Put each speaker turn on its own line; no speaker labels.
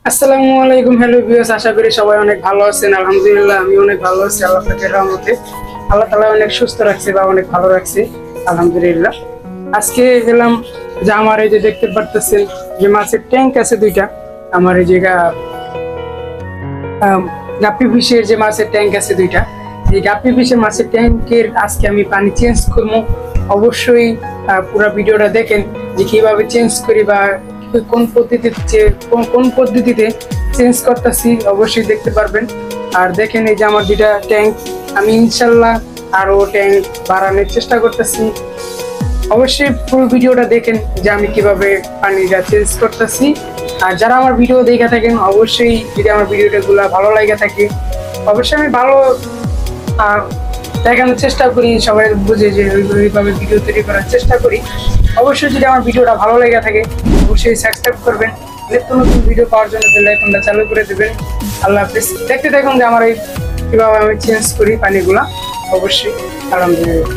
আসসালামু আলাইকুম। Hello viewers, আশা করি সবাই অনেক ভালো আছেন। আলহামদুলিল্লাহ আমি অনেক ভালো আছি। আল্লাহ পাকের রহমতে আল্লাহ তাআলা অনেক সুস্থ রাখছে বা অনেক ভালো রাখছে, আলহামদুলিল্লাহ। আজকে গেলাম যে আমার এই যে দেখতে পারতেছেন যে মাছের ট্যাঙ্ক আছে দুইটা। আমার এই যে গাপ্পি ফিশের যে মাছের ট্যাঙ্ক আছে দুইটা, এই গাপ্পি ফিশের মাছের ট্যাঙ্কের আজকে আমি পানি চেঞ্জ করবো। অবশ্যই পুরো ভিডিওটা দেখেন যে কিভাবে চেঞ্জ করি বা কোন পদ্ধতিতে চেঞ্জ করতেছি, অবশ্যই দেখতে পারবেন। আর দেখেন এই যে আমার দুইটা ট্যাঙ্ক, আমি ইনশাল্লাহ আরো ট্যাঙ্ক বাড়ানোর চেষ্টা করতেছি। অবশ্যই ফুল ভিডিওটা দেখেন যে আমি কিভাবে পানিটা চেঞ্জ করতেছি। আর যারা আমার ভিডিও দেখে থাকেন, অবশ্যই যদি আমার ভিডিওটা ভালো লাগে থাকে, অবশ্যই আমি ভালো দেখানোর চেষ্টা করি, সবাই বুঝে যে ওইভাবে ভিডিও তৈরি করার চেষ্টা করি। অবশ্যই যদি আমার ভিডিওটা ভালো লেগে থাকে, অবশ্যই সাবস্ক্রাইব করবেন। নিত্য নতুন ভিডিও পাওয়ার জন্য বেল আইকনটা চালু করে দেবেন। আল্লাহ হাফেজ। দেখতে থাকুন যে আমার এই কিভাবে আমি চেঞ্জ করি পানিগুলা। অবশ্যই আলহামদুলিল্লাহ।